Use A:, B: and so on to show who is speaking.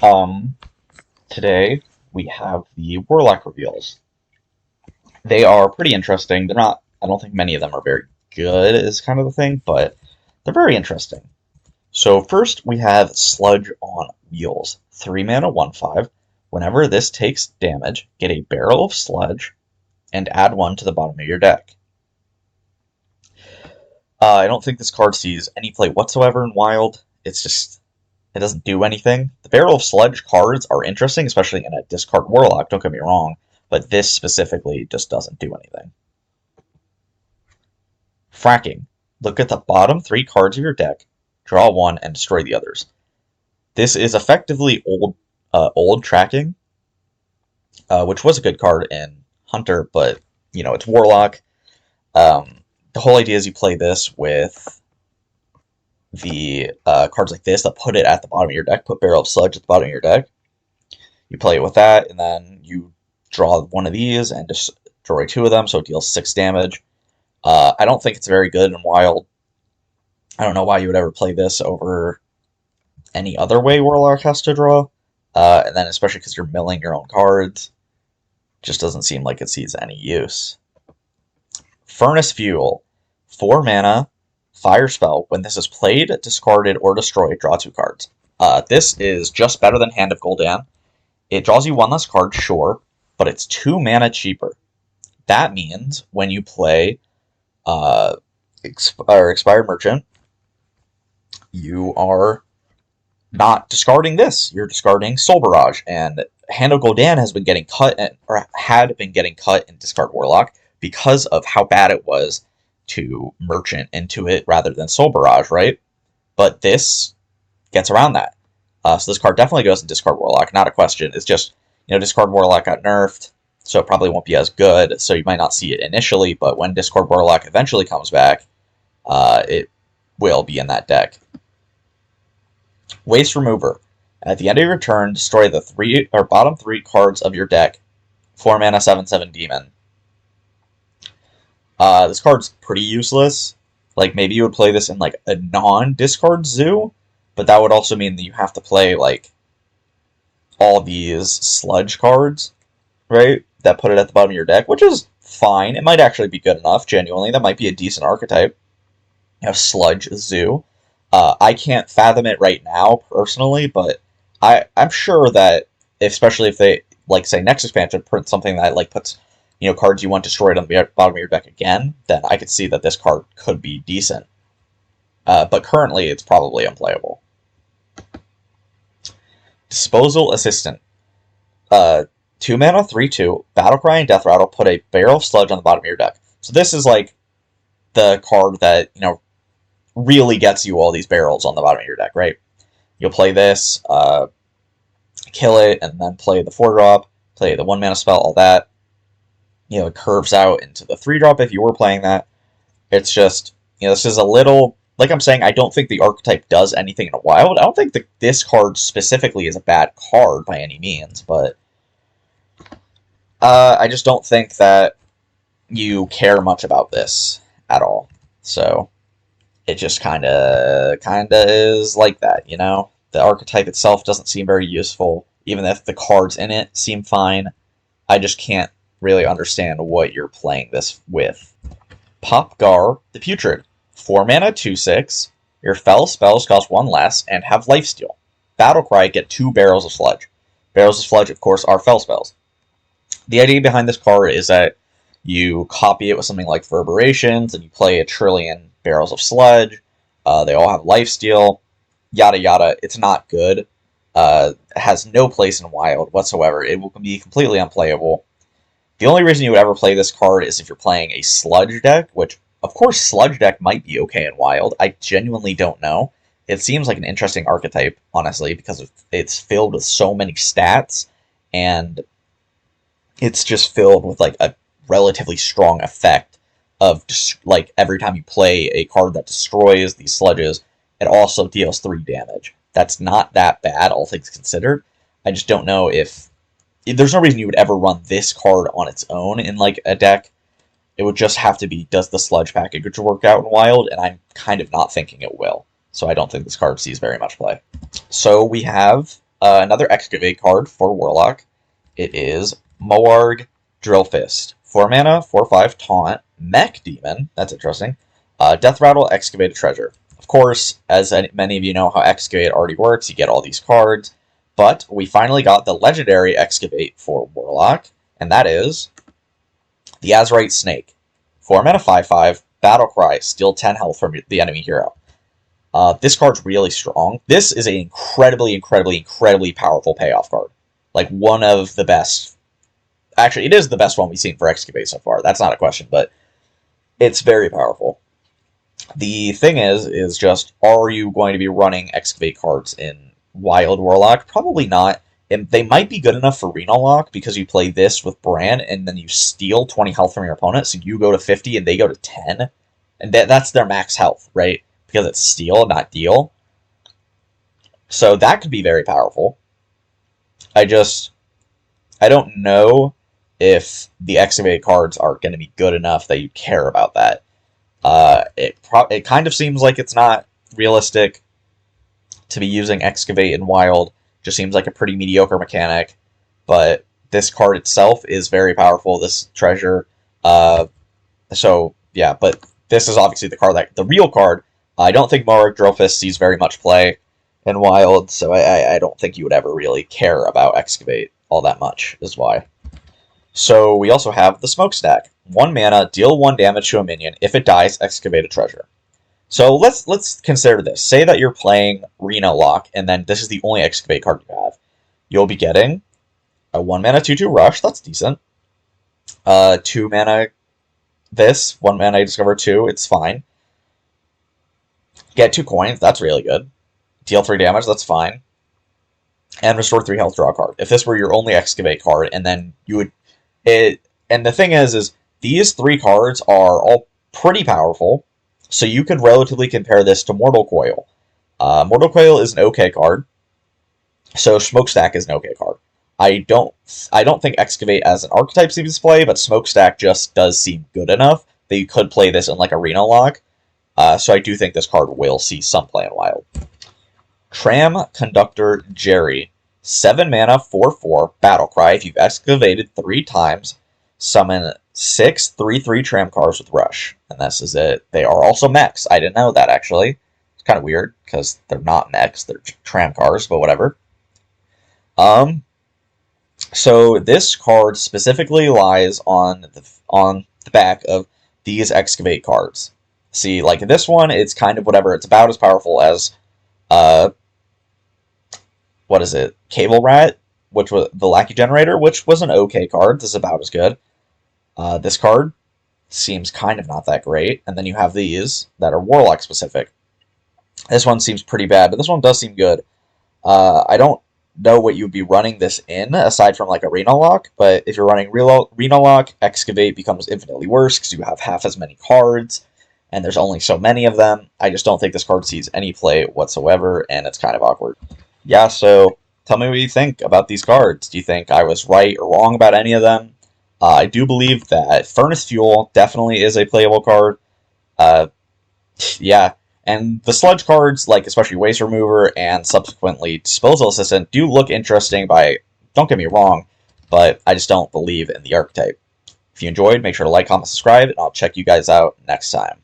A: Um, Today we have the Warlock reveals. They are pretty interesting. They're not, I don't think many of them are very good, is kind of the thing, but they're very interesting. So, first we have Sludge on Wheels. 3 mana, 1/5. Whenever this takes damage, get a barrel of sludge and add one to the bottom of your deck. I don't think this card sees any play whatsoever in Wild. It doesn't do anything. The Barrel of Sludge cards are interesting, especially in a discard Warlock, don't get me wrong, but this specifically just doesn't do anything. Fracking. Look at the bottom 3 cards of your deck, draw one, and destroy the others. This is effectively old tracking, which was a good card in Hunter, but, it's Warlock. The whole idea is you play this with the cards like this that put it at the bottom of your deck, put Barrel of Sludge at the bottom of your deck. You play it with that, and then you draw one of these and destroy 2 of them, so it deals 6 damage. I don't think it's very good in Wild. I don't know why you would ever play this over any other way Warlock has to draw. And then especially because you're milling your own cards. Just doesn't seem like it sees any use. Furnace Fuel. 4 mana, fire spell. When this is played, discarded, or destroyed, draw 2 cards. This is just better than Hand of Gul'dan. It draws you 1 less card, sure, but it's 2 mana cheaper. That means when you play Expired Merchant, you are not discarding this. You're discarding Soul Barrage, and Hand of Gul'dan has been getting cut, or had been getting cut in Discard Warlock because of how bad it was to Merchant into it rather than Soul Barrage, right? But this gets around that. So this card definitely goes in Discard Warlock, not a question. It's just, Discard Warlock got nerfed, so it probably won't be as good, so you might not see it initially, but when Discard Warlock eventually comes back, it will be in that deck. Waste Remover. At the end of your turn, destroy the bottom 3 cards of your deck. 4 mana, 7/7 demon. This card's pretty useless. Like, maybe you would play this in, a non-discard zoo, but that would also mean that you have to play, all these sludge cards, right? That put it at the bottom of your deck, which is fine. It might actually be good enough, genuinely. That might be a decent archetype. You have Sludge Zoo. I can't fathom it right now, personally, but I'm sure that, especially if they, say, next expansion print something that, puts, cards you want destroyed on the bottom of your deck again, then I could see that this card could be decent. But currently, it's probably unplayable. Disposal Assistant. 2 mana, 3/2, Battlecry and Death Rattle, put a Barrel of Sludge on the bottom of your deck. So this is, the card that, really gets you all these barrels on the bottom of your deck, right? You'll play this, kill it, and then play the 4-drop, play the 1 mana spell, all that. It curves out into the 3-drop if you were playing that. It's just, this is a little, like I'm saying, I don't think the archetype does anything in a Wild. I don't think that this card specifically is a bad card by any means, but I just don't think that you care much about this at all. So it just kind of is like that, The archetype itself doesn't seem very useful, even if the cards in it seem fine. I just can't really understand what you're playing this with. Popgar the Putrid. 4 mana, 2/6. Your fell spells cost 1 less and have lifesteal. Battlecry, get 2 Barrels of Sludge. Barrels of Sludge, of course, are fell spells. The idea behind this card is that you copy it with something like Reverberations, and you play 1,000,000,000,000 Barrels of Sludge. They all have lifesteal, yada yada. It's not good. It has no place in Wild whatsoever. It will be completely unplayable. The only reason you would ever play this card is if you're playing a Sludge deck, which, of course, Sludge deck might be okay in Wild. I genuinely don't know. It seems like an interesting archetype, honestly, because it's filled with so many stats, and it's just filled with, a relatively strong effect of, every time you play a card that destroys these sludges, it also deals 3 damage. That's not that bad, all things considered. I just don't know if there's no reason you would ever run this card on its own in, a deck. It would just have to be, does the Sludge package work out in Wild? And I'm kind of not thinking it will. So I don't think this card sees very much play. So we have another Excavate card for Warlock. It is Moarg Drillfist. 4 mana, 4/5 Taunt, Mech Demon. That's interesting. Death Rattle, Excavate a Treasure. Of course, as many of you know how Excavate already works, you get all these cards. But we finally got the legendary Excavate for Warlock, and that is the Azurite Snake. 4 mana, 5/5, Battle Cry, steal 10 health from the enemy hero. This card's really strong. This is an incredibly powerful payoff card. Like, one of the best. Actually, it is the best one we've seen for Excavate so far. That's not a question, but it's very powerful. The thing is just, are you going to be running Excavate cards in Wild Warlock? Probably not. And they might be good enough for Renal Lock, because you play this with Bran, and then you steal 20 health from your opponent, so you go to 50 and they go to 10. And that's their max health, right? Because it's steal, not deal. So that could be very powerful. I don't know if the Excavate cards are going to be good enough that you care about that. It kind of seems like it's not realistic to be using Excavate in Wild. Just seems like a pretty mediocre mechanic. But this card itself is very powerful, this treasure. So, yeah, but this is obviously the real card. I don't think Moarg Drillfist sees very much play in Wild, so I don't think you would ever really care about Excavate all that much, is why. So we also have the Smokestack. 1 mana, deal 1 damage to a minion. If it dies, Excavate a treasure. So let's consider this. Say that you're playing Reno Lock, and then this is the only Excavate card you have. You'll be getting a 1 mana 2/2 Rush, that's decent. 2 mana this, 1 mana Discover 2, it's fine. Get 2 coins, that's really good. Deal 3 damage, that's fine. And restore 3 health, draw a card. If this were your only Excavate card, and then you would... And the thing is these 3 cards are all pretty powerful, so you could relatively compare this to Mortal Coil. Mortal Coil is an okay card, so Smokestack is an okay card. I don't think Excavate as an archetype seems to play, but Smokestack just does seem good enough that you could play this in like Arena Lock. So I do think this card will see some play in Wild. Tram Conductor Jerry. 7 mana, 4/4, Battle Cry. If you've excavated 3 times, summon 6 3/3 Tram cars with Rush. And this is it. They are also mechs. I didn't know that, actually. It's kind of weird, because they're not mechs. They're Tram cars, but whatever. So this card specifically lies on the back of these Excavate cards. See, like this one, it's kind of whatever. It's about as powerful as, what is it? Cable Rat, which was the Lackey Generator, which was an okay card. This is about as good. This card seems kind of not that great. And then you have these that are Warlock specific. This one seems pretty bad, but this one does seem good. I don't know what you'd be running this in, aside from like Arena Lock, but if you're running Arena Lock, Excavate becomes infinitely worse because you have half as many cards, and there's only so many of them. I just don't think this card sees any play whatsoever, and it's kind of awkward. Yeah, so tell me what you think about these cards. Do you think I was right or wrong about any of them? I do believe that Furnace Fuel definitely is a playable card. Yeah, and the Sludge cards, like especially Waste Remover and subsequently Disposal Assistant, do look interesting don't get me wrong, but I just don't believe in the archetype. If you enjoyed, make sure to like, comment, subscribe, and I'll check you guys out next time.